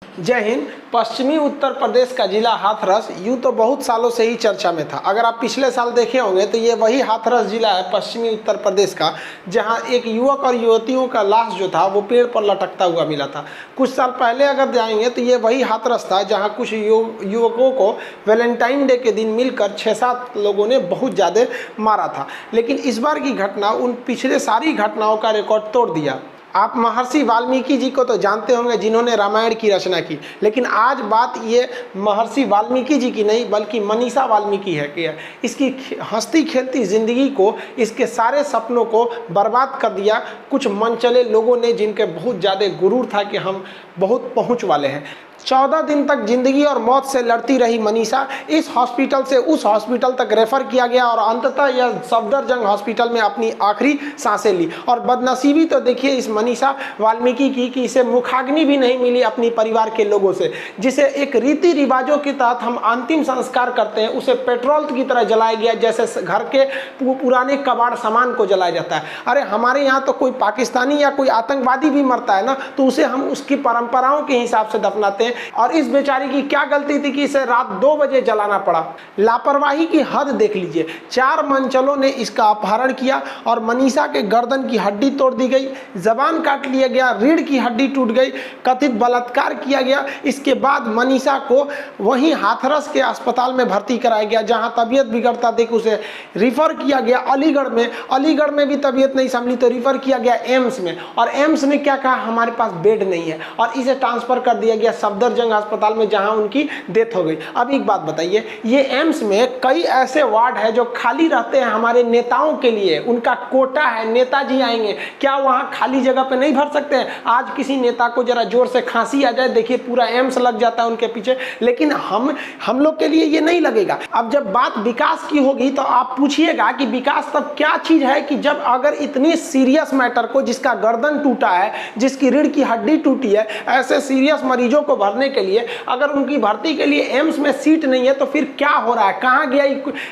जय हिंद। पश्चिमी उत्तर प्रदेश का जिला हाथरस यूँ तो बहुत सालों से ही चर्चा में था। अगर आप पिछले साल देखे होंगे तो ये वही हाथरस जिला है पश्चिमी उत्तर प्रदेश का, जहां एक युवक और युवतियों का लाश जो था वो पेड़ पर लटकता हुआ मिला था। कुछ साल पहले अगर जाएंगे तो ये वही हाथरस था जहां कुछ युवकों को वैलेंटाइन डे के दिन मिलकर 6-7 लोगों ने बहुत ज़्यादा मारा था। लेकिन इस बार की घटना उन पिछले सारी घटनाओं का रिकॉर्ड तोड़ दिया। आप महर्षि वाल्मीकि जी को तो जानते होंगे, जिन्होंने रामायण की रचना की, लेकिन आज बात ये महर्षि वाल्मीकि जी की नहीं बल्कि मनीषा वाल्मीकि है कि इसकी हंसती खेलती ज़िंदगी को, इसके सारे सपनों को बर्बाद कर दिया कुछ मनचले लोगों ने, जिनके बहुत ज़्यादा गुरूर था कि हम बहुत पहुँच वाले हैं। 14 दिन तक जिंदगी और मौत से लड़ती रही मनीषा इस हॉस्पिटल से उस हॉस्पिटल तक रेफर किया गया और अंततः यह सफदरजंग हॉस्पिटल में अपनी आखिरी सांसें ली। और बदनसीबी तो देखिए इस मनीषा वाल्मीकि की कि इसे मुखाग्नि भी नहीं मिली अपनी परिवार के लोगों से। जिसे एक रीति रिवाजों के तहत हम अंतिम संस्कार करते हैं, उसे पेट्रोल की तरह जलाया गया, जैसे घर के पुराने कबाड़ सामान को जलाया जाता है। अरे हमारे यहाँ तो कोई पाकिस्तानी या कोई आतंकवादी भी मरता है ना, तो उसे हम उसकी परंपराओं के हिसाब से दफनाते हैं। और इस बेचारी की क्या गलती थी कि इसे रात 2 बजे जलाना पड़ा। लापरवाही की हद देख लीजिए। 4 मनचलों ने इसका अपहरण किया और मनीषा के गर्दन की हड्डी तोड़ दी गई, जबान काट लिया गया, रीढ़ की हड्डी टूट गई, कथित बलात्कार किया गया। इसके बाद मनीषा को वहीं हाथरस के अस्पताल में भर्ती कराया गया, जहां तबीयत बिगड़ता देख उसे रिफर किया गया अलीगढ़ में भी तबीयत नहीं संभली तो रिफर किया गया एम्स में। और एम्स ने क्या कहा, हमारे पास बेड नहीं है, और इसे ट्रांसफर कर दिया गया सफदरजंग अस्पताल में, जहां उनकी डेथ हो गई। अब एक बात बताइए, ये एम्स में कई ऐसे वार्ड है जो खाली रहते हैं हमारे नेताओं के लिए, उनका कोटा है, नेताजी आएंगे, क्या वहां खाली जगह पे नहीं भर सकते हैं? आज किसी नेता को जरा जोर से खांसी आ जाए, देखिए पूरा एम्स लग जाता है उनके पीछे। लेकिन हम लोग के लिए ये नहीं लगेगा। अब जब बात विकास की होगी तो आप पूछिएगा कि विकास तब क्या चीज है कि जब अगर इतनी सीरियस मैटर को, जिसका गर्दन टूटा है, जिसकी रीढ़ की हड्डी टूटी है, ऐसे सीरियस मरीजों को भरने के लिए अगर उनकी भर्ती के लिए एम्स में सीट नहीं है तो फिर क्या हो रहा है, कहाँ गया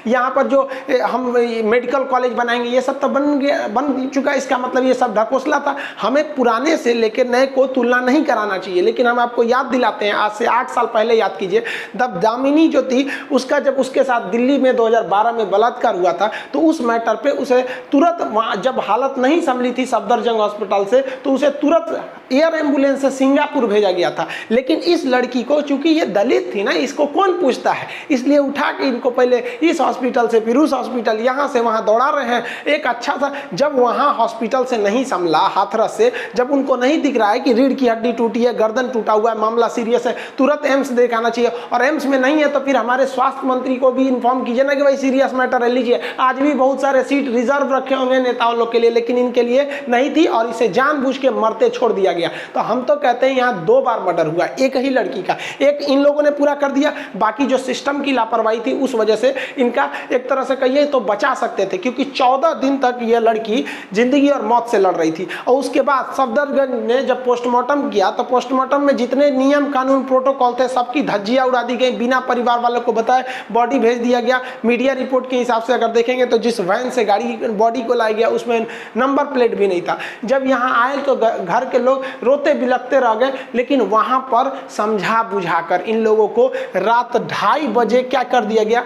यहाँ पर जो हम मेडिकल कॉलेज बनाएंगे, ये सब तो बन चुका है। इसका मतलब ये सब ढकोसला था। हमें पुराने से लेकर नए को तुलना नहीं कराना चाहिए। लेकिन हम आपको याद दिलाते हैं, आज से 8 साल पहले याद कीजिए, तब दामिनी जो थी उसका जब उसके साथ दिल्ली में 2012 में बलात्कार हुआ था, तो उस मैटर पे उसे तुरंत जब हालत नहीं संभली थी सफदरजंग हॉस्पिटल से, तो उसे तुरंत एयर एम्बुलेंस से सिंगापुर भेजा गया था। लेकिन इस लड़की को, चूंकि ये दलित थी ना, इसको कौन पूछता है, इसलिए उठा के इनको पहले इस हॉस्पिटल से फिर उस हॉस्पिटल, यहाँ से वहाँ दौड़ा रहे हैं। एक अच्छा सा, जब वहाँ हॉस्पिटल से नहीं संभला, हाथरस से, जब उनको नहीं दिख रहा है कि रीढ़ की हड्डी टूटी है, गर्दन टूटा हुआ है, मामला सीरियस है, तुरंत एम्स दिखाना चाहिए। और एम्स में नहीं है तो फिर हमारे स्वास्थ्य मंत्री को भी इन्फॉर्म कीजिए ना कि भाई सीरियस मैटर है, लीजिए। आज भी बहुत सारे सीट रिजर्व रखे होंगे नेताओं लोग के लिए, लेकिन इनके लिए नहीं थी और इसे जानबूझ के मरते छोड़ दिया गया। तो हम तो कहते हैं यहाँ 2 बार मर्डर हुआ, एक ही लड़की का, एक इन लोगों ने पूरा कर दिया, बाकी जो सिस्टम की लापरवाही थी उस वजह से इनका एक तरह से कहिए तो बचा सकते थे, क्योंकि 14 दिन तक यह लड़की जिंदगी और मौत से लड़ रही थी। और उसके बाद सफदरजंग ने जब पोस्टमार्टम किया तो पोस्टमार्टम में जितने नियम कानून प्रोटोकॉल थे सबकी धज्जियां उड़ा दी गई, बिना परिवार वालों को बताए बॉडी भेज दिया गया। मीडिया रिपोर्ट के हिसाब से अगर देखेंगे तो जिस वैन से गाड़ी बॉडी को लाया गया उसमें नंबर प्लेट भी नहीं था। जब यहाँ आए तो घर के लोग रोते बिलखते रह गए, लेकिन वहां पर समझा बुझाकर इन लोगों को रात 2:30 बजे क्या कर दिया गया,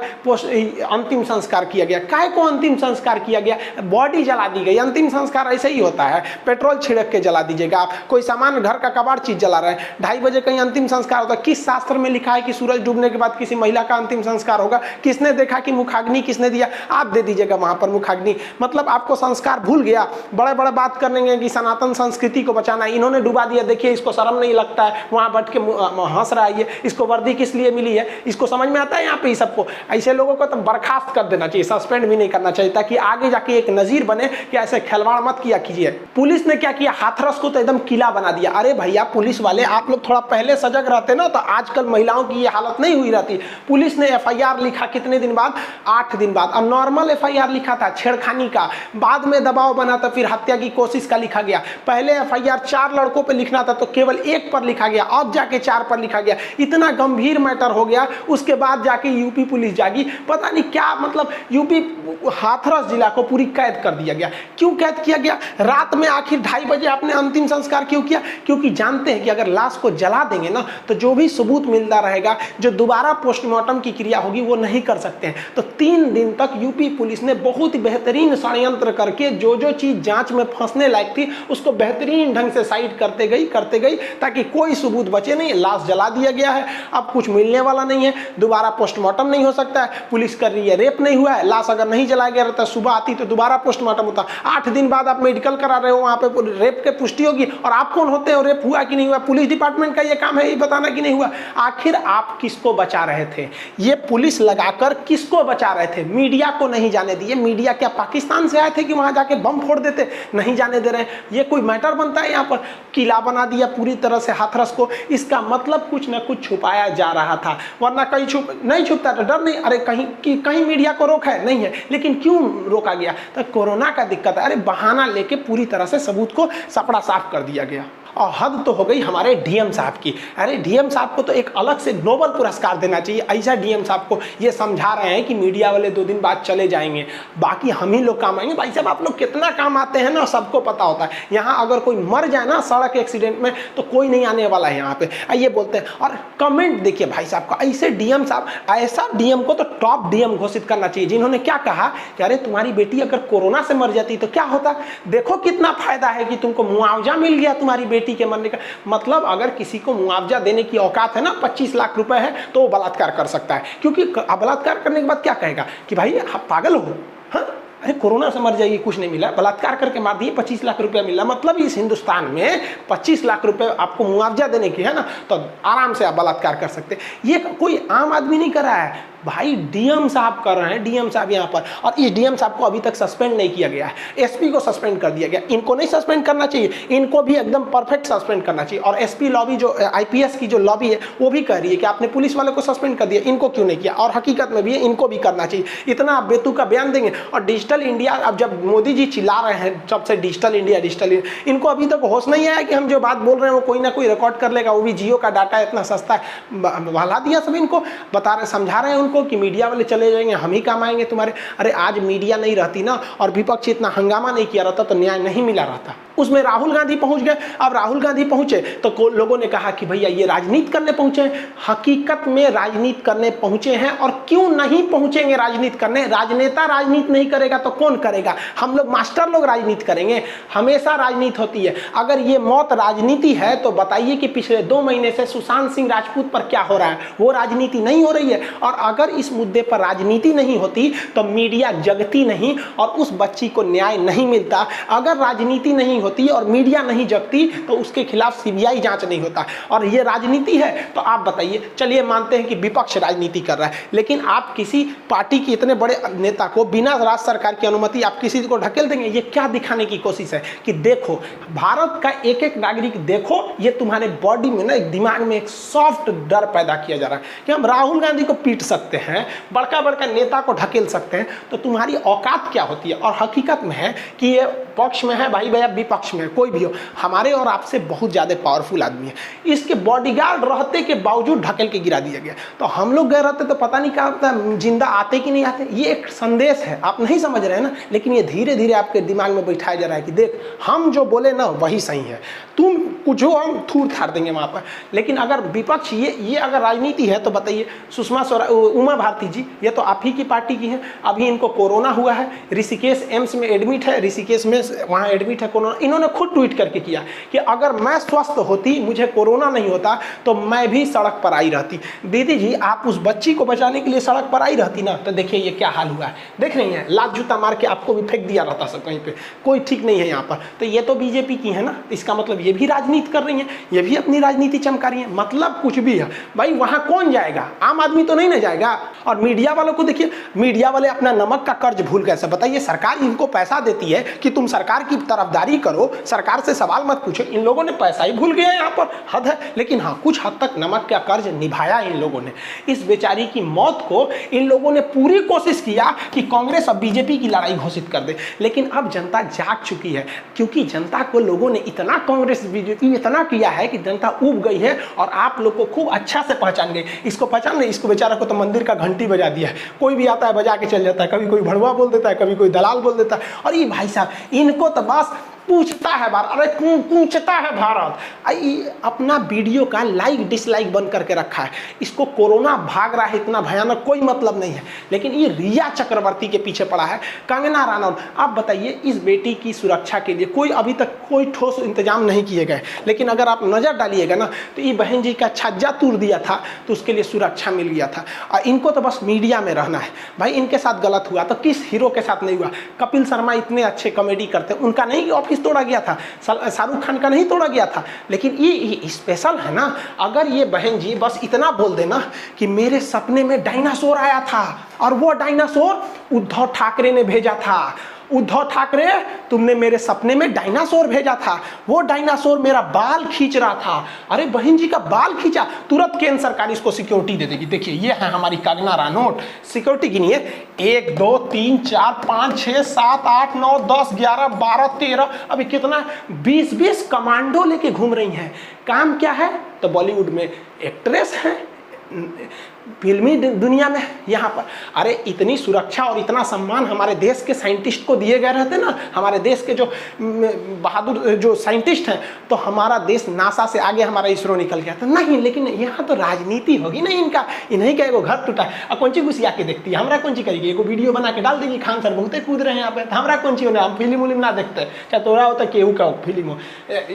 अंतिम संस्कार किया गया। काहे को अंतिम संस्कार किया गया? बॉडी जला दी गई। अंतिम संस्कार ऐसे ही होता है, पेट्रोल छिड़क के जला दीजिएगा। आप कोई सामान, घर का कबाड़ चीज जला रहे हैं, 2:30 बजे कहीं अंतिम संस्कार होता है? किस शास्त्र में लिखा है कि सूरज डूबने के बाद किसी महिला का अंतिम संस्कार होगा? किसने देखा कि मुखाग्नि किसने दिया? आप दे दीजिएगा वहां पर मुखाग्नि। मतलब आपको संस्कार भूल गया। बड़े बड़े बात करने कि सनातन संस्कृति को बचाना, इन्होंने डुबा दिया। देखिए इसको शर्म नहीं लगता है, वहां बैठ के हंस रहा है, इसको वर्दी किस लिए मिली है, इसको समझ में आता है? यहाँ पे सबको ऐसे लोगों को तो बर्खास्त कर देना चाहिए, सस्पेंड भी नहीं करना चाहिए, ताकि आगे जाके एक नजीर बने कि ऐसे खिलवाड़ मत किया कीजिए। पुलिस ने क्या किया, हाथरस को तो एकदम किला बना दिया। अरे भैया पुलिस वाले, आप लोग थोड़ा पहले सजग रहते ना तो आजकल महिलाओं की ये हालत नहीं हुई रहती। पुलिस ने FIR लिखा कितने दिन बाद? 8 दिन बाद। अब नॉर्मल FIR लिखा था छेड़खानी का, बाद में दबाव बना तो फिर हत्या की कोशिश का लिखा गया। पहले FIR 4 लड़कों पर लिखना था तो केवल 1 पर लिखा गया। अब जाके जाके 4 पर लिखा गया। इतना गंभीर मैटर हो गया, उसके बाद जाके यूपी पुलिस जागी, पता नहीं क्या मतलब यूपी हाथरस जिला को पूरी कैद कर दिया गया। क्यों कैद किया गया? रात में आखिर 2:30 बजे आपने अंतिम संस्कार क्यों किया? क्योंकि जानते हैं कि अगर लाश को जला देंगे ना तो जो भी सबूत मिलता रहेगा, जो दोबारा पोस्टमार्टम की क्रिया होगी वो नहीं कर सकते हैं। तो 3 दिन तक यूपी पुलिस ने बहुत ही बेहतरीन षड्यंत्र करके जो जो चीज जांच में फंसने लायक थी उसको बेहतरीन ढंग से साइड करते गई ताकि कोई सबूत बचे नहीं। लाश जला दिया गया है, अब कुछ मिलने वाला नहीं है, दोबारा पोस्टमार्टम नहीं हो सकता है। पुलिस कर रही है रेप नहीं हुआ है, लाश अगर नहीं जलाया गया रहता, सुबह आती तो दोबारा पोस्टमार्टम होता। 8 दिन बाद आप मेडिकल करा रहे हो, वहां पे रेप के पुष्टि होगी, और आप कौन होते हो रेप हुआ कि नहीं हुआ? पुलिस डिपार्टमेंट का ये काम है ये बताना कि नहीं हुआ। आखिर आप किसको बचा रहे थे? ये पुलिस लगाकर किसको बचा रहे थे? मीडिया को नहीं जाने दिए। मीडिया क्या पाकिस्तान से आए थे कि वहां जाके बम फोड़ देते? नहीं जाने दे रहे। ये कोई मैटर बनता है? यहाँ पर किला बना दिया पूरी तरह से हाथरस को। इसका मतलब कुछ ना कुछ छुपाया जा रहा था, वरना कहीं नहीं छुपता तो डर नहीं। अरे कहीं मीडिया को रोका है? नहीं है। लेकिन क्यों रोका गया? तो कोरोना का दिक्कत है। अरे बहाना लेके पूरी तरह से सबूत को सपड़ा साफ कर दिया गया। और हद तो हो गई हमारे डीएम साहब की। अरे डीएम साहब को तो एक अलग से नोबल पुरस्कार देना चाहिए। ऐसा डीएम साहब को ये समझा रहे हैं कि मीडिया वाले 2 दिन बाद चले जाएंगे, बाकी हम ही लोग काम आएंगे। भाई साहब आप लोग कितना काम आते हैं ना, सबको पता होता है। यहाँ अगर कोई मर जाए ना सड़क एक्सीडेंट में तो कोई नहीं आने वाला है यहाँ पे, ये बोलते हैं। और कमेंट देखिए भाई साहब का, ऐसे डीएम साहब, ऐसा डीएम को तो टॉप डीएम घोषित करना चाहिए, जिन्होंने क्या कहा कि अरे तुम्हारी बेटी अगर कोरोना से मर जाती तो क्या होता, देखो कितना फायदा है कि तुमको मुआवजा मिल गया तुम्हारी बेटी के मरने का। मतलब अगर किसी को मुआवजा देने की औकात है ना, 25 लाख रुपए है, तो वो बलात्कार कर सकता है। क्योंकि बलात्कार करने के बाद क्या कहेगा कि भाई आप पागल हो, हाँ अरे कोरोना से मर जाएगी कुछ नहीं मिला, बलात्कार करके मार दिए 25 लाख रुपया मिला। मतलब इस हिंदुस्तान में 25 लाख रुपए आपको मुआवजा देने की है ना, तो आराम से आप बलात्कार कर सकते। ये कोई आम आदमी नहीं कर रहा है भाई, डीएम साहब कर रहे हैं। डीएम साहब यहाँ पर, और इस डीएम साहब को अभी तक सस्पेंड नहीं किया गया है, एसपी को सस्पेंड कर दिया गया। इनको नहीं सस्पेंड करना चाहिए, इनको भी एकदम परफेक्ट सस्पेंड करना चाहिए। और एसपी लॉबी जो आईपीएस की जो लॉबी है वो भी कह रही है कि आपने पुलिस वाले को सस्पेंड कर दिया, इनको क्यों नहीं किया? और हकीकत में भी है, इनको भी करना चाहिए। इतना आप बेतु का बयान देंगे। और डिजिटल इंडिया, अब जब मोदी जी चिल्ला रहे हैं जब से डिजिटल इंडिया, इनको अभी तक होश नहीं आया कि हम जो बात बोल रहे हैं वो कोई ना कोई रिकॉर्ड कर लेगा, वो भी जियो का डाटा इतना सस्ता है। बहला दिया सब इनको, बता रहे समझा रहे हैं उनको कि मीडिया वाले चले जाएंगे, हम ही काम आएंगे तुम्हारे। अरे आज मीडिया नहीं रहती ना और विपक्ष इतना हंगामा नहीं किया रहता तो न्याय नहीं मिला रहता। उसमें राहुल गांधी पहुंच गए। अब राहुल गांधी पहुंचे तो लोगों ने कहा कि भैया ये राजनीति करने पहुंचे हैं। हकीकत में राजनीति करने पहुंचे हैं, और क्यों नहीं पहुंचेंगे राजनीति करने? राजनेता राजनीति नहीं करेगा तो कौन करेगा? हम लोग मास्टर लोग राजनीति करेंगे। हमेशा राजनीति होती है। अगर ये मौत राजनीति है तो बताइए कि पिछले 2 महीने से सुशांत सिंह राजपूत पर क्या हो रहा है? वो राजनीति नहीं हो रही है। और अगर इस मुद्दे पर राजनीति नहीं होती तो मीडिया जगती नहीं और उस बच्ची को न्याय नहीं मिलता। अगर राजनीति नहीं होती और मीडिया नहीं जगती तो उसके खिलाफ सीबीआई जांच नहीं होता। और ये राजनीति है तो आप बताइए, चलिए मानते हैं कि विपक्ष राजनीति कर रहा है, लेकिन आप किसी पार्टी के इतने बड़े नेता को बिना राज्य सरकार की अनुमति आप किसी को ढकेल देंगे? ये क्या दिखाने की कोशिश है कि देखो भारत का एक एक नागरिक, देखो ये तुम्हारे बॉडी में ना, एक दिमाग में एक सॉफ्ट डर पैदा किया जा रहा है कि हम राहुल गांधी को पीट सकते हैं, बड़का बड़का नेता को ढकेल सकते हैं, तो तुम्हारी औकात क्या होती है? और हकीकत में है कि ये पक्ष में है भाई भैया, विपक्ष में कोई भी हो, हमारे और आपसे बहुत ज्यादा पावरफुल आदमी है। इसके बॉडीगार्ड रहते के बावजूद ढकेल के गिरा दिया गया। तो हम लोग गए रहते तो पता नहीं क्या होता, जिंदा आते कि नहीं आते। ये एक संदेश है, आप नहीं समझ रहे हैं ना, लेकिन ये धीरे धीरे आपके दिमाग में बैठाया जा रहा है कि देख हम जो बोले ना वही सही है, तुम कुछ हो हम थूर थार देंगे वहां पर। लेकिन अगर विपक्ष ये अगर राजनीति है तो बताइए, सुषमा स्वराज, उमा भारती जी, ये तो आप ही की पार्टी की है। अभी इनको कोरोना हुआ है, ऋषिकेश एम्स में एडमिट है, ऋषिकेश में वहाँ एडमिट है कोरोना। इन्होंने खुद ट्वीट करके किया कि अगर मैं स्वस्थ होती, मुझे कोरोना नहीं होता तो मैं भी सड़क पर आई रहती। दीदी जी आप उस बच्ची को बचाने के लिए सड़क पर आई रहती ना, तो देखिए ये क्या हाल हुआ है, देख रही हैं, लात जूता मार के आपको भी फेंक दिया रहता सब कहीं पे, कोई ठीक नहीं है यहाँ पर। तो ये तो बीजेपी की है ना, इसका मतलब ये भी राजनीति कर रही है, ये भी अपनी राजनीति चमका रही है। मतलब कुछ भी है भाई, वहां कौन जाएगा? आम आदमी तो नहीं ना जाएगा। और मीडिया वालों को देखिए, मीडिया वाले अपना नमक का कर्ज भूल गए। बताइए सरकार इनको पैसा देती है कि तुम सरकार की तरफदारी करो, लो, सरकार से सवाल मत पूछो। इन लोगों ने पैसा ही भूल गया यहाँ पर, हद है। लेकिन हाँ, कुछ हद तक नमक का कर्ज निभाया इन लोगों ने। इस बेचारी की मौत को इन लोगों ने पूरी कोशिश किया कि कांग्रेस और बीजेपी की लड़ाई घोषित कर दे, लेकिन अब जनता जाग चुकी है, क्योंकि जनता को लोगों ने इतना कांग्रेस बीजेपी इतना किया है कि जनता ऊब गई है। और आप लोग को खूब अच्छा से पहचान गई। इसको पहचान नहीं, इसको बेचारा को तो मंदिर का घंटी बजा दिया है। कोई भी आता है बजा के चल जाता है, कभी कोई भड़वा बोल देता है, कभी कोई दलाल बोल देता है। और ये भाई साहब, इनको तो बस पूछता है भारत, अरे पूछता है भारत। अपना वीडियो का लाइक डिसलाइक बंद करके रखा है। इसको कोरोना भाग रहा है इतना भयानक, कोई मतलब नहीं है। लेकिन ये रिया चक्रवर्ती के पीछे पड़ा है, कंगना रनौत। आप बताइए, इस बेटी की सुरक्षा के लिए कोई अभी तक कोई ठोस इंतजाम नहीं किए गए। लेकिन अगर आप नजर डालिएगा ना, तो ये बहन जी का छज्जा तोड़ दिया था तो उसके लिए सुरक्षा मिल गया था। और इनको तो बस मीडिया में रहना है। भाई, इनके साथ गलत हुआ तो किस हीरो के साथ नहीं हुआ? कपिल शर्मा इतने अच्छे कॉमेडी करते, उनका नहीं ऑफिस तोड़ा गया था, शाहरुख खान का नहीं तोड़ा गया था। लेकिन ये स्पेशल है ना। अगर ये बहन जी बस इतना बोल देना कि मेरे सपने में डायनासोर आया था और वो डायनासोर उद्धव ठाकरे ने भेजा था। उद्धव ठाकरे, तुमने मेरे सपने में डायनासोर भेजा था, वो डायनासोर मेरा बाल खींच रहा था। अरे बहन जी का बाल खींचा, तुरंत केंद्र सरकार इसको सिक्योरिटी दे देगी। देखिए, ये है हमारी कंगना रनौत। सिक्योरिटी गिनिए, 1 2 3 4 5 6 7 8 9 10 11 12 13, अभी कितना 20 कमांडो लेके घूम रही हैं। काम क्या है? तो बॉलीवुड में एक्ट्रेस है, फिल्मी दुनिया में यहाँ पर। अरे इतनी सुरक्षा और इतना सम्मान हमारे देश के साइंटिस्ट को दिए गए रहते ना, हमारे देश के जो बहादुर जो साइंटिस्ट हैं, तो हमारा देश नासा से आगे हमारा इसरो निकल गया था। नहीं, लेकिन यहाँ तो राजनीति होगी ना इनका। इन्हीं का एगो घर टूटा है और कौन ची घुसिया के देखती है, हमारा कौन ची करेगी? एगो वीडियो बना के डाल देगी, खान सर बहुते कूद रहे हैं यहाँ पे, हमारा कौन ची होना? हम फिल्म उलिम ना देखते, चाहे तोरा होता केहू का फिल्म हो,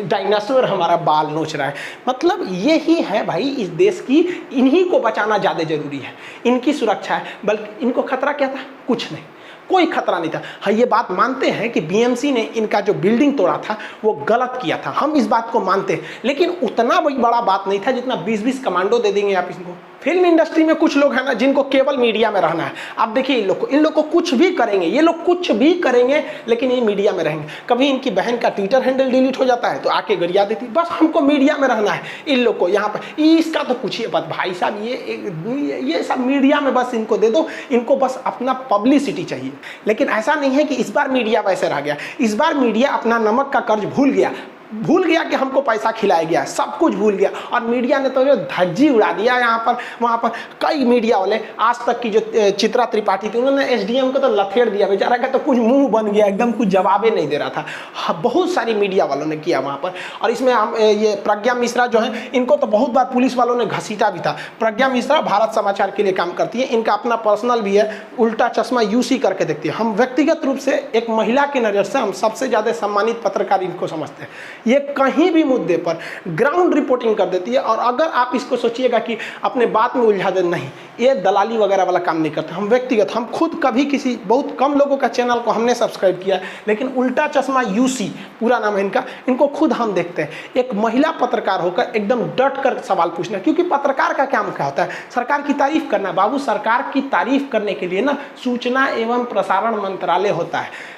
डायनासोर हमारा बाल नोच रहा है। मतलब यही है भाई इस देश की, इन्हीं को बचाना ज़्यादा जरूरी है। इनकी सुरक्षा है, बल्कि इनको खतरा क्या था? कुछ नहीं, कोई खतरा नहीं था। हाँ, ये बात मानते हैं कि बीएमसी ने इनका जो बिल्डिंग तोड़ा था वो गलत किया था, हम इस बात को मानते हैं। लेकिन उतना बड़ा बात नहीं था जितना 20 कमांडो दे देंगे आप इनको। फिल्म इंडस्ट्री में कुछ लोग हैं ना जिनको केवल मीडिया में रहना है। आप देखिए, इन लोग को कुछ भी करेंगे, ये लोग कुछ भी करेंगे, लेकिन ये मीडिया में रहेंगे। कभी इनकी बहन का ट्विटर हैंडल डिलीट हो जाता है तो आके गरिया देती, बस हमको मीडिया में रहना है। इन लोग को यहाँ पर इसका तो पूछिए बात भाई साहब, ये सब मीडिया में बस इनको दे दो, इनको बस अपना पब्लिसिटी चाहिए। लेकिन ऐसा नहीं है कि इस बार मीडिया वैसे रह गया। इस बार मीडिया अपना नमक का कर्ज भूल गया कि हमको पैसा खिलाया गया, सब कुछ भूल गया। और मीडिया ने तो जो धज्जी उड़ा दिया यहाँ पर वहाँ पर। कई मीडिया वाले, आज तक की जो चित्रा त्रिपाठी थी, उन्होंने एसडीएम को तो लथेड़ दिया, बेचारा का तो कुछ मुंह बन गया, एकदम कुछ जवाबे नहीं दे रहा था। हाँ, बहुत सारी मीडिया वालों ने किया वहाँ पर। और इसमें ये प्रज्ञा मिश्रा जो है, इनको तो बहुत बार पुलिस वालों ने घसीटा भी था। प्रज्ञा मिश्रा भारत समाचार के लिए काम करती है, इनका अपना पर्सनल भी है, उल्टा चश्मा यूसी करके देखती है। हम व्यक्तिगत रूप से एक महिला की नज़र से हम सबसे ज़्यादा सम्मानित पत्रकार इनको समझते हैं। ये कहीं भी मुद्दे पर ग्राउंड रिपोर्टिंग कर देती है। और अगर आप इसको सोचिएगा कि अपने बात में उलझा दे, नहीं, ये दलाली वगैरह वाला काम नहीं करते। हम व्यक्तिगत, हम खुद कभी किसी, बहुत कम लोगों का चैनल को हमने सब्सक्राइब किया, लेकिन उल्टा चश्मा यूसी पूरा नाम है इनका, इनको खुद हम देखते हैं। एक महिला पत्रकार होकर एकदम डट कर सवाल पूछना, क्योंकि पत्रकार का काम क्या होता है? सरकार की तारीफ करना। बाबू, सरकार की तारीफ करने के लिए ना सूचना एवं प्रसारण मंत्रालय होता है।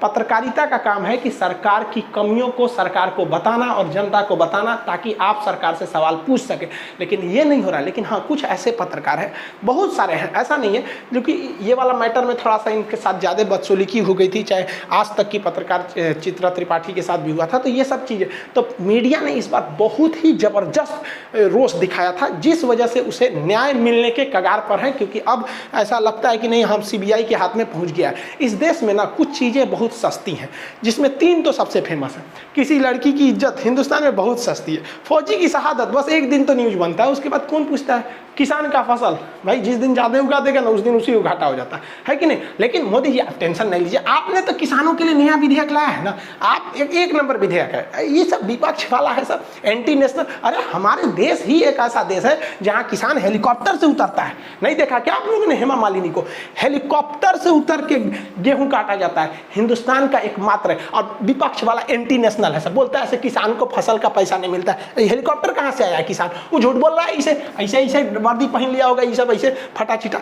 पत्रकारिता का काम है कि सरकार की कमियों को सरकार को बताना और जनता को बताना, ताकि आप सरकार से सवाल पूछ सके। लेकिन ये नहीं हो रहा है। लेकिन हाँ, कुछ ऐसे पत्रकार हैं, बहुत सारे हैं, ऐसा नहीं है। जो कि ये वाला मैटर में थोड़ा सा इनके साथ ज़्यादा बदसलूकी हो गई थी, चाहे आज तक की पत्रकार चित्रा त्रिपाठी के साथ भी हुआ था। तो ये सब चीज़ें तो मीडिया ने इस बार बहुत ही ज़बरदस्त रोष दिखाया था, जिस वजह से उसे न्याय मिलने के कगार पर है। क्योंकि अब ऐसा लगता है कि नहीं, हम सीबीआई के हाथ में पहुँच गया है। इस देश में ना कुछ चीज़ें बहुत सस्ती हैं, जिसमें 3 तो सबसे फेमस है। किसी लड़की की इज्जत हिंदुस्तान में बहुत सस्ती है। फौजी की शहादत, बस एक दिन तो न्यूज बनता है, उसके बाद कौन पूछता है? किसान का फसल, भाई जिस दिन ज़्यादा उगा देगा ना, उस दिन उसी को घाटा हो जाता है कि नहीं? लेकिन मोदी जी, आप टेंशन नहीं लीजिए, आपने तो किसानों के लिए नया विधेयक लाया है ना। आप एक नंबर विधेयक है। ये सब विपक्ष वाला है, सब एंटी नेशनल। अरे हमारे देश ही एक ऐसा देश है जहाँ किसान हेलीकॉप्टर से उतरता है। नहीं देखा क्या आप लोगों ने हेमा मालिनी को? हेलीकॉप्टर से उतर के गेहूं काटा जाता है, हिंदुस्तान का एकमात्र है। और विपक्ष वाला एंटी नेशनल है सर, बोलता है ऐसे किसान को फसल का पैसा नहीं मिलता है। हेलीकॉप्टर कहाँ से आया है किसान? वो झूठ बोल रहा है, इसे ऐसे ऐसे वर्दी पहन लिया होगा, ये सब ऐसे फटा चिटा।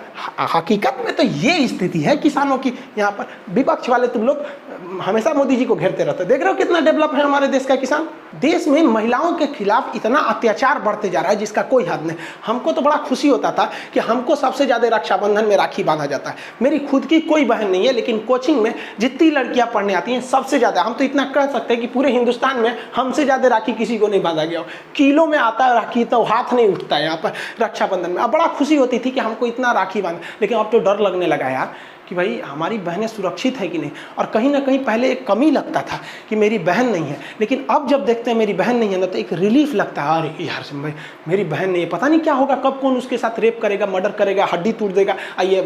हकीकत में तो ये स्थिति है किसानों की। यहाँ पर विपक्ष वाले तुम लोग हमेशा मोदी जी को घेरते रहते हो। देख रहे हो कितना डेवलप है हमारे देश का किसान। देश में महिलाओं के खिलाफ इतना अत्याचार बढ़ते जा रहा है जिसका कोई हद नहीं। हमको तो बड़ा खुशी होता था कि हमको सबसे ज़्यादा रक्षाबंधन में राखी बांधा जाता है। मेरी खुद की कोई बहन नहीं है, लेकिन कोचिंग में जितनी लड़कियां पढ़ने आती हैं सबसे ज़्यादा, हम तो इतना कह सकते हैं कि पूरे हिंदुस्तान में हमसे ज़्यादा राखी किसी को नहीं बांधा गया हो। किलो में आता है राखी, तो हाथ नहीं उठता है यहाँ पर रक्षाबंधन में। अब बड़ा खुशी होती थी कि हमको इतना राखी बांध, लेकिन अब तो डर लगने लगा यार कि भाई हमारी बहनें सुरक्षित है कि नहीं। और कहीं ना कहीं पहले एक कमी लगता था कि मेरी बहन नहीं है, लेकिन अब जब देखते हैं मेरी बहन नहीं है ना तो एक रिलीफ लगता है, अरे यार भाई मेरी बहन नहीं है, पता नहीं क्या होगा, कब कौन उसके साथ रेप करेगा, मर्डर करेगा, हड्डी तोड़ देगा, ये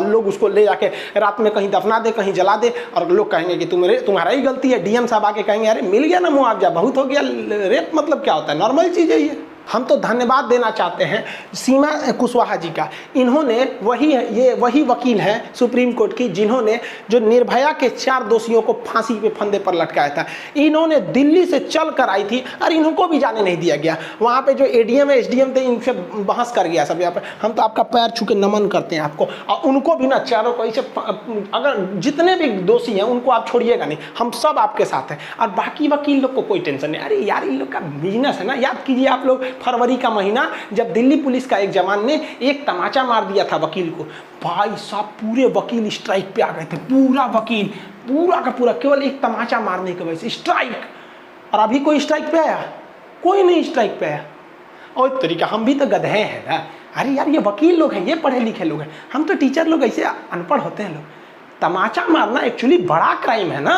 लोग उसको ले जाके रात में कहीं दफना दे, कहीं जला दे, और लोग कहेंगे कि तुम्हारा ही गलती है। डीएम साहब आके कहेंगे अरे मिल गया ना मुआवजा, बहुत हो गया। रेप मतलब क्या होता है? नॉर्मल चीज़ है ये। हम तो धन्यवाद देना चाहते हैं सीमा कुशवाहा जी का। इन्होंने वही वकील हैं सुप्रीम कोर्ट की जिन्होंने जो निर्भया के 4 दोषियों को फांसी पे फंदे पर लटकाया था। इन्होंने दिल्ली से चल कर आई थी और इनको भी जाने नहीं दिया गया। वहाँ पे जो एडीएम है एसडीएम थे इनसे बहस कर गया सब। यहाँ पे हम तो आपका पैर छू के नमन करते हैं आपको, और उनको भी ना चारों को ऐसे, अगर जितने भी दोषी हैं उनको आप छोड़िएगा नहीं, हम सब आपके साथ हैं। और बाकी वकील लोग को कोई टेंशन नहीं। अरे यार इन लोग का बिजनेस है ना। याद कीजिए आप लोग फरवरी का महीना जब दिल्ली पुलिस का एक जवान ने एक तमाचा मार दिया था वकील को, भाई साहब पूरे वकील स्ट्राइक पे आ गए थे। पूरा वकील पूरा का पूरा केवल एक तमाचा मारने की वजह से स्ट्राइक। और अभी कोई स्ट्राइक पे आया? कोई नहीं स्ट्राइक पे आया। और तरीका हम भी तो गधे हैं ना। अरे यार ये वकील लोग हैं, ये पढ़े लिखे लोग हैं, हम तो टीचर लोग ऐसे अनपढ़ होते हैं लोग। तमाचा मारना एक्चुअली बड़ा क्राइम है ना।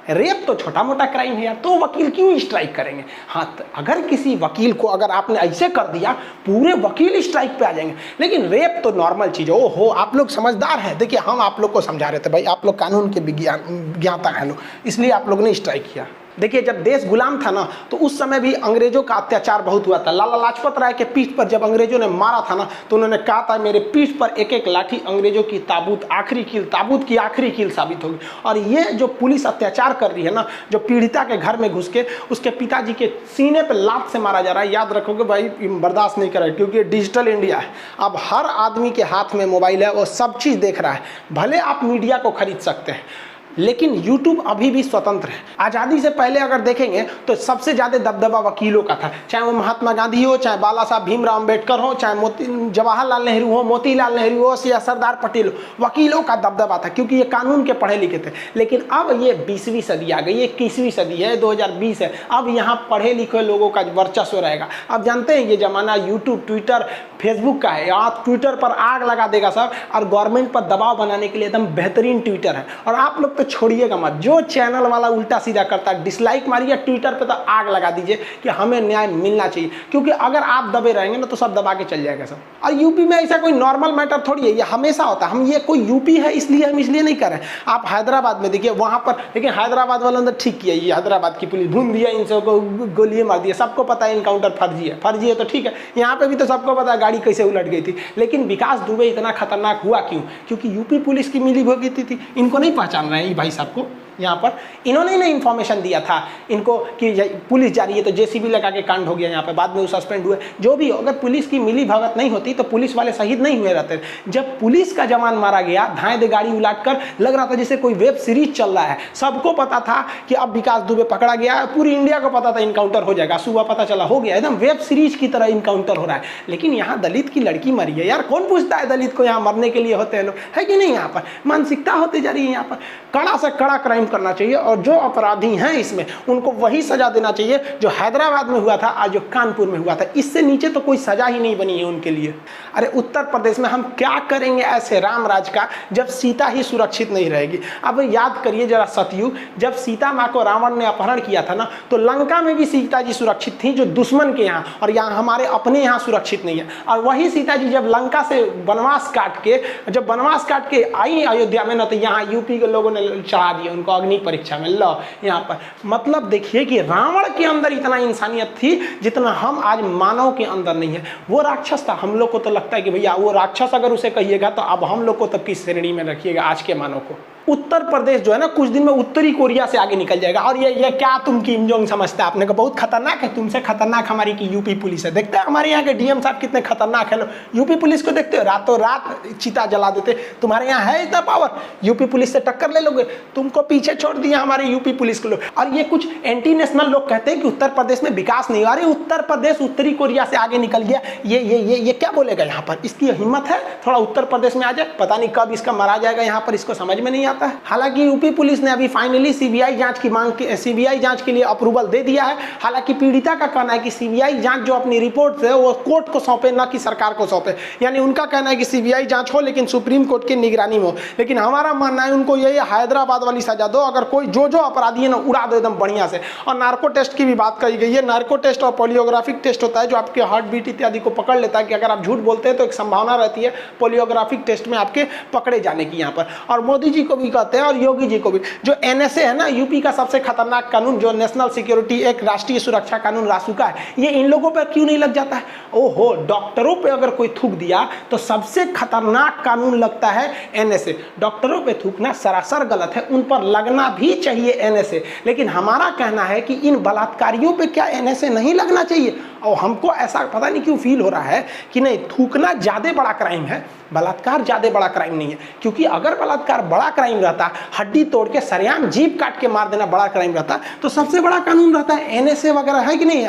रेप तो छोटा मोटा क्राइम है यार, तो वकील क्यों स्ट्राइक करेंगे? हाँ, अगर किसी वकील को अगर आपने ऐसे कर दिया पूरे वकील स्ट्राइक पे आ जाएंगे। लेकिन रेप तो नॉर्मल चीज़ है। ओहो आप लोग समझदार हैं। देखिए हम आप लोग को समझा रहे थे भाई, आप लोग कानून के ज्ञाता हैं लोग, इसलिए आप लोग ने स्ट्राइक किया। देखिए जब देश गुलाम था ना तो उस समय भी अंग्रेजों का अत्याचार बहुत हुआ था। लाला लाजपत राय के पीठ पर जब अंग्रेजों ने मारा था ना तो उन्होंने कहा था मेरे पीठ पर एक एक लाठी अंग्रेजों की ताबूत की आखिरी कील साबित होगी। और ये जो पुलिस अत्याचार कर रही है ना, जो पीड़िता के घर में घुस के उसके पिताजी के सीने पर लात से मारा जा रहा है, याद रखोगे भाई बर्दाश्त नहीं करेगा, क्योंकि डिजिटल इंडिया है। अब हर आदमी के हाथ में मोबाइल है, वो सब चीज़ देख रहा है। भले आप मीडिया को खरीद सकते हैं लेकिन YouTube अभी भी स्वतंत्र है। आज़ादी से पहले अगर देखेंगे तो सबसे ज़्यादा दबदबा वकीलों का था, चाहे वो महात्मा गांधी हो, चाहे बाला साहब भीमराव अम्बेडकर हो, चाहे जवाहरलाल नेहरू हो, मोतीलाल नेहरू हो या सरदार पटेल हो। वकीलों का दबदबा था क्योंकि ये कानून के पढ़े लिखे थे। लेकिन अब ये 20वीं सदी आ गई, ये 21वीं सदी है, 2020 है। अब यहाँ पढ़े लिखे लोगों का वर्चस्व रहेगा। अब जानते हैं ये ज़माना यूट्यूब ट्विटर फेसबुक का है। यहाँ ट्विटर पर आग लगा देगा सब, और गवर्नमेंट पर दबाव बनाने के लिए एकदम बेहतरीन ट्विटर है। और आप लोग तो छोड़िएगा मत, जो चैनल वाला उल्टा सीधा करता है डिसलाइक मारिए, ट्विटर पे तो आग लगा दीजिए कि हमें न्याय मिलना चाहिए। क्योंकि अगर आप दबे रहेंगे ना तो सब दबा के चल जाएगा सब। और यूपी में ऐसा कोई नॉर्मल मैटर थोड़ी है, ये हमेशा होता है। हम ये कोई यूपी है इसलिए हम इसलिए नहीं कर रहे। आप हैदराबाद में देखिए वहाँ पर, लेकिन हैदराबाद वालों ने ठीक किया, ये हैदराबाद की पुलिस भून दिया, इन सबको गोलियां मार दिया। सबको पता है इनकाउंटर फर्जी है तो ठीक है। यहाँ पे भी तो सबको पता है गाड़ी कैसे उलट गई थी। लेकिन विकास दुबे इतना खतरनाक हुआ क्यों? क्योंकि यूपी पुलिस की मिली भगत थी। इनको नहीं पहचान रहे हैं भाई साहब को। यहाँ पर इन्होंने ही इन्फॉर्मेशन दिया था इनको कि पुलिस जा रही है, तो जेसीबी लगा के कांड हो गया यहाँ पे। बाद में वो सस्पेंड हुए। जो भी हो, अगर पुलिस की मिली भगत नहीं होती तो पुलिस वाले शहीद नहीं हुए रहते। जब पुलिस का जवान मारा गया, धाए दे गाड़ी उलाट कर, लग रहा था जैसे कोई वेब सीरीज चल रहा है। सबको पता था कि अब विकास दुबे पकड़ा गया, पूरी इंडिया को पता था इनकाउंटर हो जाएगा। सुबह पता चला हो गया, एकदम वेब सीरीज की तरह इनकाउंटर हो रहा है। लेकिन यहाँ दलित की लड़की मरी है यार, कौन पूछता है दलित को यहाँ मरने के लिए होते हैं लोग, है कि नहीं? यहाँ पर मानसिकता होती जा रही है। यहाँ पर कड़ा से कड़ा क्राइम करना चाहिए, और जो अपराधी हैं इसमें उनको वही सजा देना चाहिए जो हैदराबाद में हुआ था, आज जो कानपुर में हुआ था। इससे नीचे तो कोई सजा ही नहीं बनी है उनके लिए। अरे उत्तर प्रदेश में हम क्या करेंगे ऐसे राम राज का जब सीता ही सुरक्षित नहीं रहेगी? अब याद करिए जरा सतयुग, जब सीता माँ को रावण ने अपहरण किया था ना, तो लंका में भी सीता जी सुरक्षित थी, जो दुश्मन के यहाँ, और यहाँ हमारे अपने यहाँ सुरक्षित नहीं है। और वही सीता जी जब लंका से वनवास काट के आई अयोध्या में ना, तो यहाँ यूपी के लोगों ने चढ़ा दिया उनको अग्नि परीक्षा में। लो यहाँ पर मतलब देखिए कि रावण के अंदर इतना इंसानियत थी जितना हम आज मानव के अंदर नहीं है। वो राक्षस था। हम लोग को तो लगता है कि भैया वो राक्षस, अगर उसे कहिएगा तो अब हम लोग को तब किस श्रेणी में रखिएगा आज के मानव को। उत्तर प्रदेश जो है ना कुछ दिन में उत्तरी कोरिया से आगे निकल जाएगा। और ये क्या तुम किम जोंग समझते हैं आपने को बहुत खतरनाक है, तुमसे खतरनाक हमारी की यूपी पुलिस है। देखते हैं हमारे यहाँ के डीएम साहब कितने खतरनाक है। यूपी पुलिस को देखते हो, रातों रात चिता जला देते। तुम्हारे यहाँ है इतना पावर, यूपी पुलिस से टक्कर ले लोगे? तुमको पीछे छोड़ दिया हमारे यूपी पुलिस के लोग। और ये कुछ एंटी नेशनल लोग कहते हैं कि उत्तर प्रदेश में विकास नहीं हो रहा। उत्तर प्रदेश उत्तरी कोरिया से आगे निकल गया, ये क्या बोलेगा यहाँ पर? इसकी हिम्मत है थोड़ा उत्तर प्रदेश में आ जाए, पता नहीं कब इसका मरा जाएगा यहाँ पर, इसको समझ में नहीं आता है। हालांकि यूपी पुलिस ने अभी फाइनली सीबीआई जांच की मांग की, सीबीआई जांच के लिए अप्रूवल दे दिया है। हालांकि पीड़िता का कहना है कि सीबीआई जांच जो अपनी रिपोर्ट है वो कोर्ट को सौंपे, न कि सरकार को सौंपे। यानी उनका कहना है कि सीबीआई जांच हो लेकिन सुप्रीम कोर्ट की निगरानी में हो। लेकिन हमारा मानना है उनको ये हैदराबाद वाली सजा दो, अगर कोई जो अपराधी है ना उड़ा दो एकदम बढ़िया से। और नार्को टेस्ट की भी बात कही गई है। नार्को टेस्ट और पोलियोग्राफिक टेस्ट होता है जो आपके हार्ट बीट इत्यादि को पकड़ लेता है कि अगर आप झूठ बोलते हैं तो एक संभावना रहती है पोलियोग्राफिक टेस्ट में आपके पकड़े जाने की यहाँ पर। और मोदी जी को भी कहते हैं और योगी जी को भी, जो एनएसए है ना यूपी का सबसे खतरनाक कानून, जो नेशनल सिक्योरिटी एक राष्ट्रीय सुरक्षा कानून रासुका है, ये इन लोगों पर क्यों नहीं लग जाता है? ओहो, डॉक्टरों पे अगर कोई थूक दिया तो सबसे खतरनाक कानून लगता है एनएसए। डॉक्टरों पे थूकना सरासर गलत है, उन पर लगना भी चाहिए एनएसए। लेकिन हमारा कहना है कि इन बलात्कारियों पे क्या एनएसए नहीं लगना चाहिए? और हमको ऐसा पता नहीं क्यों फील हो रहा है कि नहीं, थूकना ज्यादा बड़ा क्राइम है, बलात्कार ज्यादा बड़ा क्राइम नहीं है। क्योंकि अगर बलात्कार बड़ा क्राइम रहता, हड्डी तोड़ के सरेआम जीभ काट के मार देना बड़ा क्राइम रहता, तो सबसे बड़ा कानून रहता है एनएसए वगैरह, है कि नहीं?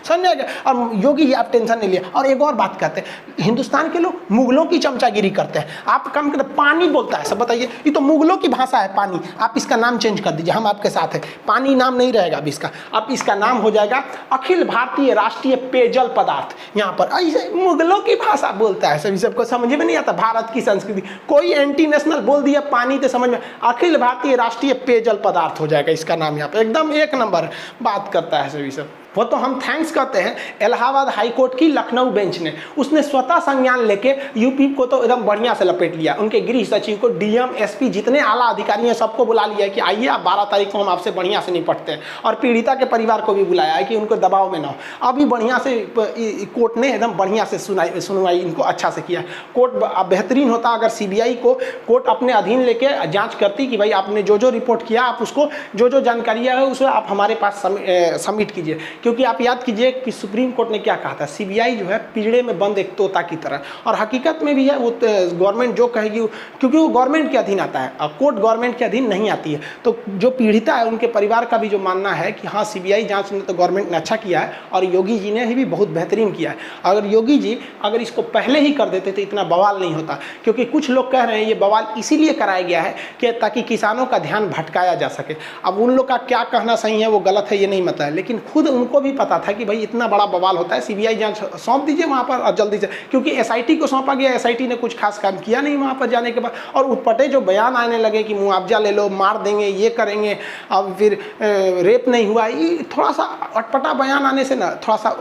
समझ गए? और योगी जी आप टेंशन नहीं लिया। और एक और बात कहते हैं, हिंदुस्तान के लोग मुगलों की चमचागिरी करते हैं। आप कम कर, पानी बोलता है सब, बताइए, ये तो मुगलों की भाषा है पानी। आप इसका नाम चेंज कर दीजिए, हम आपके साथ हैं। पानी नाम नहीं रहेगा अब इसका, अब इसका नाम हो जाएगा अखिल भारतीय राष्ट्रीय पेयजल पदार्थ। यहाँ पर ऐसे मुगलों की भाषा बोलता है, सभी सबको समझ में नहीं आता भारत की संस्कृति। कोई एंटी नेशनल बोल दिया पानी तो समझ में, अखिल भारतीय राष्ट्रीय पेयजल पदार्थ हो जाएगा इसका नाम। यहाँ पे एकदम एक नंबर बात करता है सभी सब। वो तो हम थैंक्स करते हैं इलाहाबाद हाई कोर्ट की लखनऊ बेंच ने, उसने स्वतः संज्ञान लेके यूपी को तो एकदम बढ़िया से लपेट लिया। उनके गृह सचिव को, डीएम, एसपी, जितने आला अधिकारी हैं सबको बुला लिया है कि आइए आप 12 तारीख को हम आपसे बढ़िया से निपटते हैं। और पीड़िता के परिवार को भी बुलाया है कि उनको दबाव में ना हो। अभी बढ़िया से कोर्ट ने एकदम बढ़िया से सुनवाई इनको अच्छा से किया। कोर्ट बेहतरीन होता अगर सीबीआई को कोर्ट अपने अधीन लेके जाँच करती कि भाई आपने जो रिपोर्ट किया, आप उसको जो जानकारी है उसे आप हमारे पास सबमिट कीजिए। क्योंकि आप याद कीजिए कि सुप्रीम कोर्ट ने क्या कहा था, सीबीआई जो है पिंजड़े में बंद एक तोता की तरह, और हकीकत में भी है। वो गवर्नमेंट जो कहेगी, क्योंकि वो गवर्नमेंट के अधीन आता है और कोर्ट गवर्नमेंट के अधीन नहीं आती है। तो जो पीड़िता है उनके परिवार का भी जो मानना है कि हाँ सीबीआई जांच ने तो गवर्नमेंट ने अच्छा किया है और योगी जी ने भी बहुत बेहतरीन किया है। अगर योगी जी अगर इसको पहले ही कर देते तो इतना बवाल नहीं होता। क्योंकि कुछ लोग कह रहे हैं ये बवाल इसीलिए कराया गया है कि ताकि किसानों का ध्यान भटकाया जा सके। अब उन लोग का क्या कहना सही है वो गलत है ये नहीं पता है, लेकिन खुद उनको भी पता था कि भाई इतना बड़ा बवाल होता है, सीबीआई जांच सौंप दीजिए वहाँ पर और जल्दी से। क्योंकि एसआईटी को सौंपा गया, एसआईटी ने कुछ खास काम किया नहीं वहाँ पर जाने के बाद। और उठपटे जो बयान आने लगे कि मुआवजा ले लो, मार देंगे, ये करेंगे, अब फिर रेप नहीं हुआ, ये थोड़ा सा अटपटा बयान आने से ना थोड़ा सा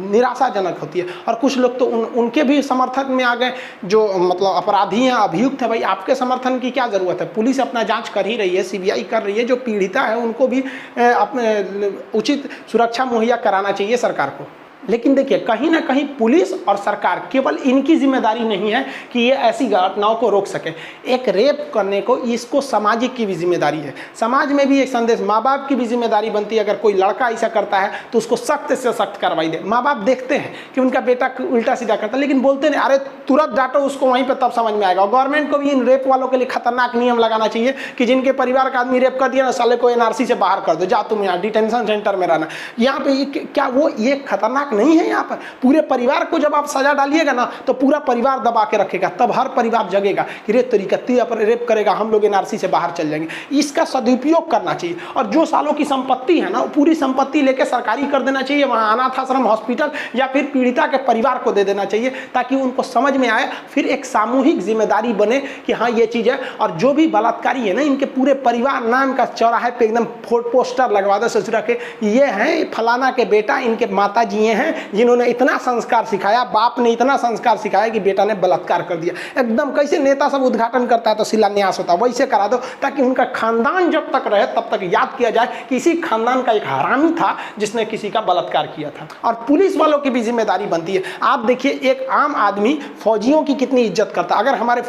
निराशाजनक होती है। और कुछ लोग तो उनके भी समर्थन में आ गए जो मतलब अपराधी हैं, अभियुक्त है। भाई आपके समर्थन की क्या ज़रूरत है? पुलिस अपना जांच कर ही रही है, सीबीआई कर रही है। जो पीड़िता है उनको भी अपने उचित सुरक्षा मुहैया कराना चाहिए सरकार को। लेकिन देखिए कहीं ना कहीं पुलिस और सरकार केवल इनकी जिम्मेदारी नहीं है कि ये ऐसी घटनाओं को रोक सके। एक रेप करने को इसको सामाजिक की भी जिम्मेदारी है। समाज में भी एक संदेश, माँ बाप की भी जिम्मेदारी बनती है। अगर कोई लड़का ऐसा करता है तो उसको सख्त से सख्त कार्रवाई दे। माँ बाप देखते हैं कि उनका बेटा उल्टा सीधा करता है, लेकिन बोलते नहीं, अरे तुरंत डांटो उसको, वहीं पर तब समझ में आएगा। गवर्नमेंट को भी इन रेप वालों के लिए खतरनाक नियम लगाना चाहिए कि जिनके परिवार का आदमी रेप कर दिया ना, साले को एनआरसी से बाहर कर दो, जा तुम यहाँ डिटेंशन सेंटर में रहना। यहाँ पे क्या वो ये खतरनाक नहीं है? यहाँ पर पूरे परिवार को जब आप सजा डालिएगा ना तो पूरा परिवार दबा के रखेगा, तब हर परिवार जगेगा कि रे तरीका रेप करेगा, हम लोग एनआरसी से बाहर चल जाएंगे। इसका सदुपयोग करना चाहिए। और जो सालों की संपत्ति है ना, पूरी संपत्ति लेके सरकारी कर देना चाहिए, वहाँ अनाथ आश्रम, हॉस्पिटल या फिर पीड़िता के परिवार को दे देना चाहिए, ताकि उनको समझ में आए, फिर एक सामूहिक जिम्मेदारी बने कि हाँ ये चीज़ है। और जो भी बलात्कारी है ना, इनके पूरे परिवार नाम का चौराहे पे एकदम पोस्टर लगवा दे, ससुरा के ये हैं फलाना के बेटा, इनके माता जी हैं, हैं जिन्होंने इतना संस्कार सिखाया, बाप ने इतना संस्कार सिखाया कि बेटा ने बलात्कार कर दिया। एकदम कैसे नेता सब उद्घाटन करता है तो शिलान्यास होता है, वैसे करा दो, ताकि उनका खानदान जब तक रहे तब तक याद किया जाए कि इसी खानदान का एक हरामी था जिसने किसी का बलात्कार किया था। और पुलिस वालों की भी जिम्मेदारी बनती है। आप देखिए एक आम आदमी फौजियों की कितनी इज्जत करता है। अगर हमारे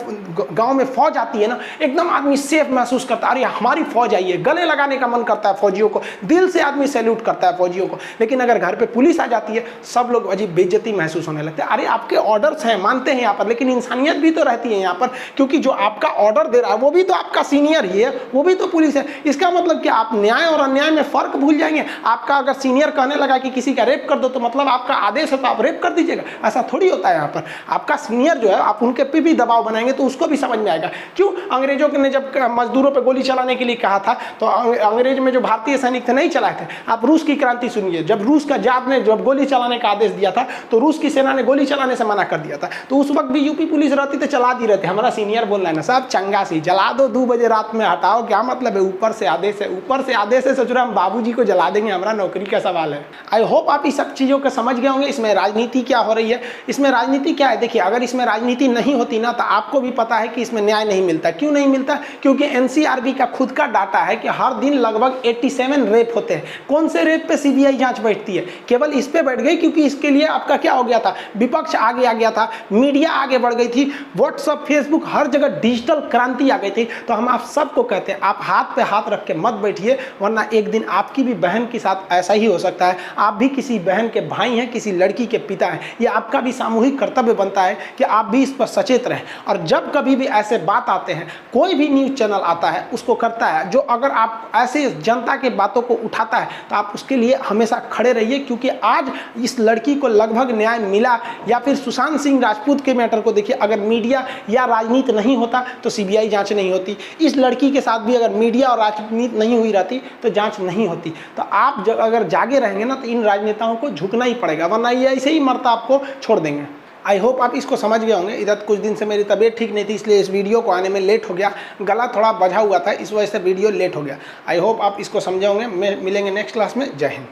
गांव में फौज आती है ना, एकदम आदमी सेफ महसूस करता है, अरे हमारी फौज आई है, गले लगाने का मन करता है फौजियों को, दिल से आदमी सैल्यूट करता है फौजियों को। लेकिन अगर घर पे पुलिस आ जाती है, सब लोग अजीब बेइज्जती महसूस होने लगते हैं। अरे आपके ऑर्डर्स हैं, मानते हैं यहाँ पर, लेकिन इंसानियत भी तो रहती है यहाँ पर, क्योंकि जो आपका ऑर्डर दे रहा है वो भी तो आपका सीनियर ही है, वो भी तो पुलिस है। इसका मतलब कि आप न्याय और अन्याय में फर्क भूल जाएंगे। आपका अगर सीनियर कहने लगा कि किसी का रेप कर दो, तो मतलब आपका आदेश है तो आप रेप कर दीजिएगा? ऐसा थोड़ी होता है यहाँ पर। आपका सीनियर जो है, आप उनके पे भी दबाव बनाएंगे तो उसको भी समझ में आएगा। क्यों अंग्रेजों ने जब मजदूरों पे गोली चलाने के लिए कहा था तो अंग्रेज में जो भारतीय सैनिक थे नहीं चलाए थे। आप रूस की क्रांति सुनिए, जब रूस का जार ने जब गोली चलाने का आदेश दिया था तो रूस की सेना ने गोली चलाने से मना कर दिया था। तो उस वक्त भी यूपी पुलिस रहती तो चला दी रहते। हमारा सीनियर बोल रहा है ना साहब, चंगा सी जला दो, 2 बजे रात में हटाओ, क्या मतलब है? ऊपर से आदेश है, ऊपर से आदेश है। सोच रहे हम बाबूजी को जला देंगे, हमारा नौकरी का सवाल है। आई होप आप इस सब चीजों को समझ गए होंगे। इसमें राजनीति क्या हो रही है, इसमें राजनीति क्या है। देखिए अगर इसमें राजनीति नहीं होती ना तो आपको भी पता है कि इसमें न्याय नहीं मिलता। क्यों नहीं मिलता? क्योंकि एनसीआरबी का खुद का डाटा है कि हर दिन लगभग 87 रेप होते हैं। कौन से रेप पे सीबीआई जांच बैठती है? केवल इस पे बैठ गई क्योंकि इसके लिए आपका क्या हो गया था, विपक्ष आगे आ गया था, मीडिया आगे बढ़ गई थी, व्हाट्सएप फेसबुक हर जगह डिजिटल क्रांति आ गई थी। तो हम आप सबको कहते हैं आप हाथ पे हाथ रख के मत बैठिए, वरना एक दिन आपकी भी बहन के साथ ऐसा ही हो सकता है। आप भी किसी बहन के भाई हैं, किसी लड़की के पिता हैं। ये आपका भी सामूहिक कर्तव्य बनता है कि आप भी इस पर सचेत रहें। और जब कभी भी ऐसे बात आते हैं, कोई भी न्यूज चैनल आता है उसको करता है, जो अगर आप ऐसे जनता के बातों को उठाता है तो आप उसके लिए हमेशा खड़े रहिए। क्योंकि आज इस लड़की को लगभग न्याय मिला, या फिर सुशांत सिंह राजपूत के मैटर को देखिए, अगर मीडिया या राजनीति नहीं होता तो सीबीआई जांच नहीं होती। इस लड़की के साथ भी अगर मीडिया और राजनीति नहीं हुई रहती तो जांच नहीं होती। तो आप अगर जागे रहेंगे ना तो इन राजनेताओं को झुकना ही पड़ेगा, वरना ये ऐसे ही मरता आपको छोड़ देंगे। आई होप आप इसको समझ गए होंगे। इधर कुछ दिन से मेरी तबीयत ठीक नहीं थी, इसलिए इस वीडियो को आने में लेट हो गया, गला थोड़ा बजा हुआ था, इस वजह से वीडियो लेट हो गया। आई होप आप इसको समझे होंगे। मिलेंगे नेक्स्ट क्लास में। जय हिंद।